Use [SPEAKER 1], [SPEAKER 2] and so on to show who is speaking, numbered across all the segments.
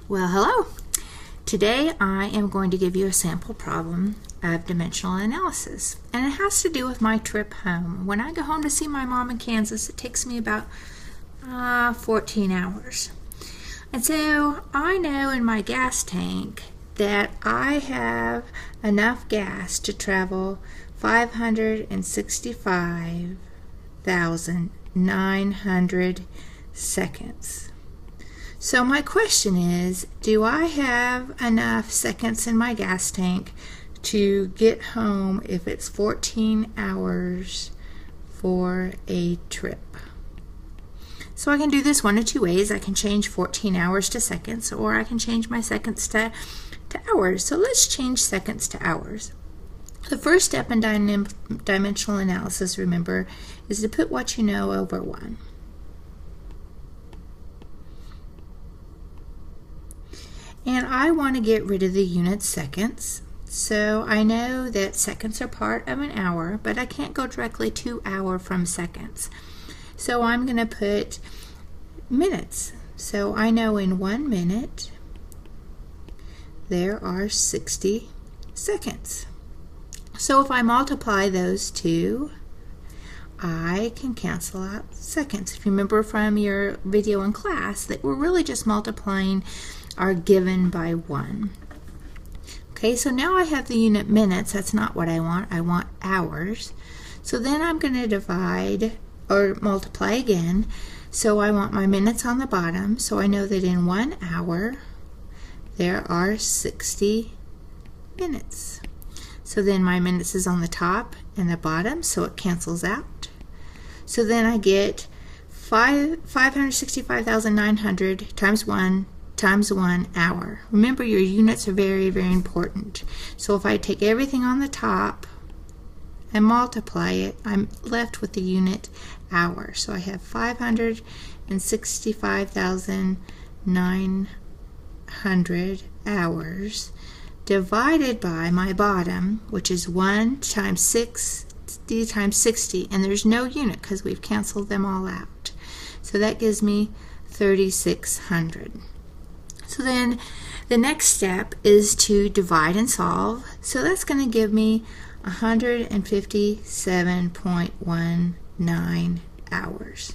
[SPEAKER 1] Well, hello. Today I am going to give you a sample problem of dimensional analysis, and it has to do with my trip home. When I go home to see my mom in Kansas, it takes me about 14 hours. And so I know in my gas tank that I have enough gas to travel 565,900 seconds. So my question is, do I have enough seconds in my gas tank to get home if it's 14 hours for a trip? So I can do this one of two ways. I can change 14 hours to seconds, or I can change my seconds to hours. So let's change seconds to hours. The first step in dimensional analysis, remember, is to put what you know over 1. And I want to get rid of the unit seconds. So I know that seconds are part of an hour, but I can't go directly to hour from seconds. So I'm going to put minutes. So I know in 1 minute there are 60 seconds. So if I multiply those two, I can cancel out seconds. If you remember from your video in class that we're really just multiplying our given by 1. Okay, so now I have the unit minutes. That's not what I want. I want hours. So then I'm going to divide or multiply again. So I want my minutes on the bottom. So I know that in 1 hour there are 60 minutes. So then my minutes is on the top and the bottom, so it cancels out. So then I get 565,900 times 1 times 1 hour. Remember, your units are very, very important. So if I take everything on the top and multiply it, I'm left with the unit hour. So I have 565,900 hours divided by my bottom, which is 1 times 60 times 60, and there's no unit because we've canceled them all out. So that gives me 3,600. So then the next step is to divide and solve. So that's going to give me 157.19 hours.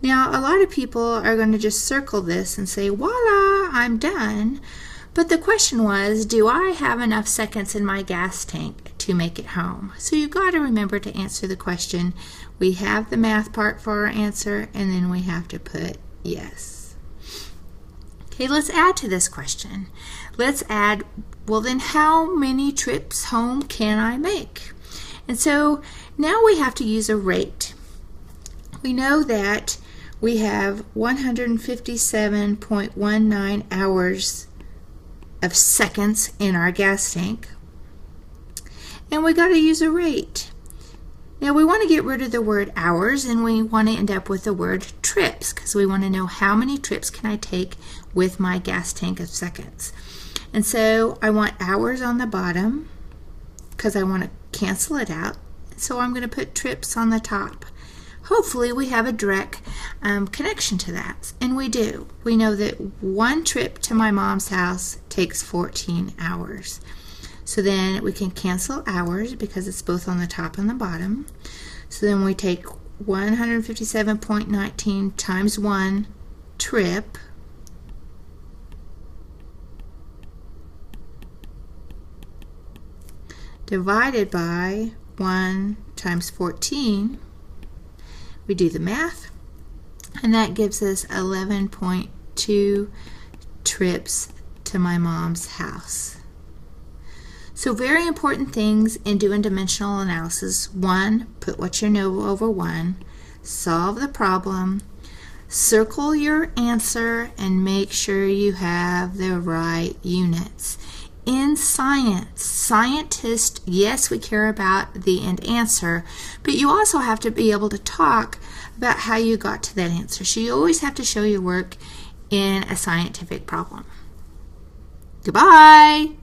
[SPEAKER 1] Now a lot of people are going to just circle this and say, voila, I'm done. But the question was, do I have enough seconds in my gas tank to make it home? So you've got to remember to answer the question. We have the math part for our answer, and then we have to put yes. Okay, let's add to this question. Let's add, well then how many trips home can I make? And so now we have to use a rate. We know that we have 157.19 hours of seconds in our gas tank, and we got to use a rate. Now we want to get rid of the word hours, and we want to end up with the word trips, because we want to know how many trips can I take with my gas tank of seconds. And so I want hours on the bottom because I want to cancel it out. So I'm going to put trips on the top. Hopefully we have a direct connection to that, and we do. We know that 1 trip to my mom's house takes 14 hours. So then we can cancel hours because it's both on the top and the bottom. So then we take 157.19 times 1 trip divided by 1 times 14. We do the math, and that gives us 11.2 trips to my mom's house. So very important things in doing dimensional analysis. 1, put what you know over 1, solve the problem, circle your answer, and make sure you have the right units. In science, scientists, yes, we care about the end answer, but you also have to be able to talk about how you got to that answer. So you always have to show your work in a scientific problem. Goodbye!